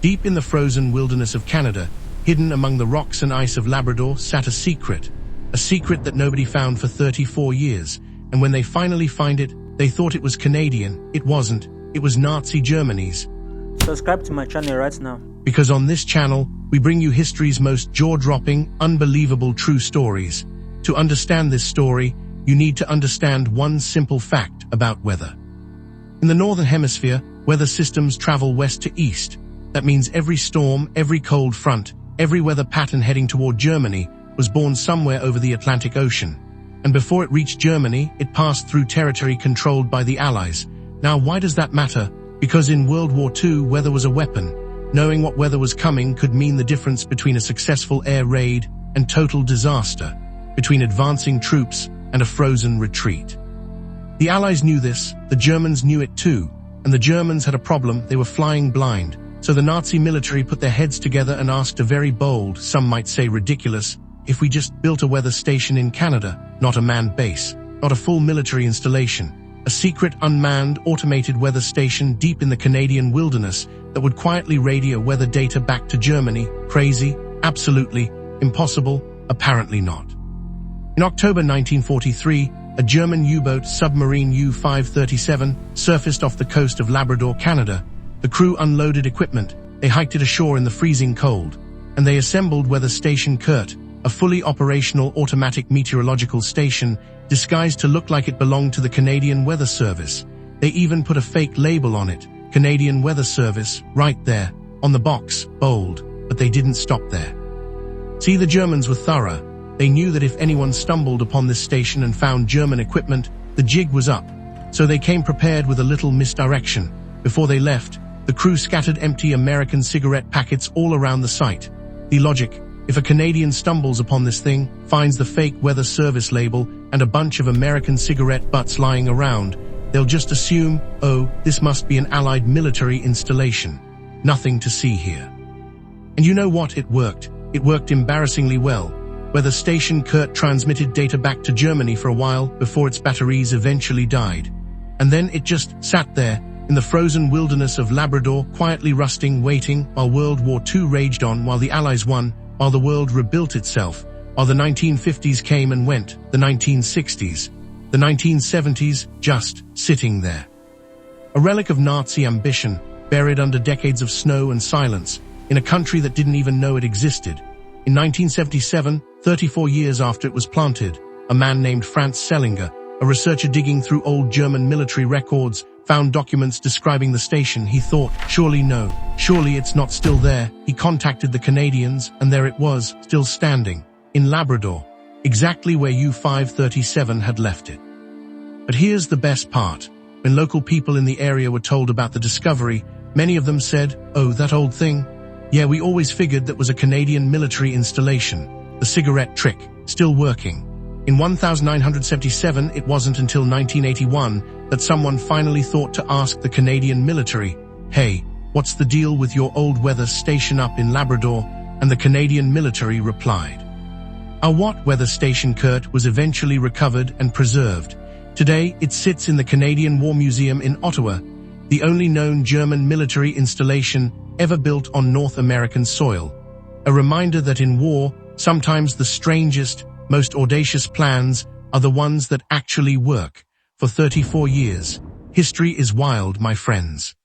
Deep in the frozen wilderness of Canada, hidden among the rocks and ice of Labrador, sat a secret that nobody found for 34 years, and when they finally find it, they thought it was Canadian. It wasn't. It was Nazi Germany's. Subscribe to my channel right now. Because on this channel, we bring you history's most jaw-dropping, unbelievable true stories. To understand this story, you need to understand one simple fact about weather. In the Northern Hemisphere, weather systems travel west to east. That means every storm, every cold front, every weather pattern heading toward Germany was born somewhere over the Atlantic Ocean. And before it reached Germany, it passed through territory controlled by the Allies. Now, why does that matter? Because in World War II, weather was a weapon. Knowing what weather was coming could mean the difference between a successful air raid and total disaster, between advancing troops and a frozen retreat. The Allies knew this, the Germans knew it too, and the Germans had a problem. They were flying blind. So the Nazi military put their heads together and asked a very bold, some might say ridiculous, if we just built a weather station in Canada, not a manned base, not a full military installation, a secret unmanned automated weather station deep in the Canadian wilderness that would quietly radio weather data back to Germany. Crazy? Absolutely. Impossible? Apparently not. In October 1943, a German U-boat, submarine U-537, surfaced off the coast of Labrador, Canada. The crew unloaded equipment, they hiked it ashore in the freezing cold, and they assembled Weather Station Kurt, a fully operational automatic meteorological station disguised to look like it belonged to the Canadian Weather Service. They even put a fake label on it, Canadian Weather Service, right there, on the box, bold, but they didn't stop there. See, the Germans were thorough. They knew that if anyone stumbled upon this station and found German equipment, the jig was up. So they came prepared with a little misdirection. Before they left, the crew scattered empty American cigarette packets all around the site. The logic: if a Canadian stumbles upon this thing, finds the fake Weather Service label and a bunch of American cigarette butts lying around, they'll just assume, oh, this must be an Allied military installation. Nothing to see here. And you know what? It worked. It worked embarrassingly well. Weather Station Kurt transmitted data back to Germany for a while before its batteries eventually died. And then it just sat there, in the frozen wilderness of Labrador, quietly rusting, waiting, while World War II raged on, while the Allies won, while the world rebuilt itself, while the 1950s came and went, the 1960s, the 1970s, just sitting there. A relic of Nazi ambition, buried under decades of snow and silence, in a country that didn't even know it existed. In 1977, 34 years after it was planted, a man named Franz Selinger, a researcher digging through old German military records, found documents describing the station. He thought, surely no, surely it's not still there. He contacted the Canadians, and there it was, still standing, in Labrador, exactly where U-537 had left it. But here's the best part. When local people in the area were told about the discovery, many of them said, oh, that old thing? Yeah, we always figured that was a Canadian military installation. The cigarette trick, still working. In 1977, it wasn't until 1981 that someone finally thought to ask the Canadian military, hey, what's the deal with your old weather station up in Labrador? And the Canadian military replied. Our what weather station Kurt was eventually recovered and preserved. Today, it sits in the Canadian War Museum in Ottawa, the only known German military installation ever built on North American soil. A reminder that in war, sometimes the strangest, most audacious plans are the ones that actually work. For 34 years, history is wild, my friends.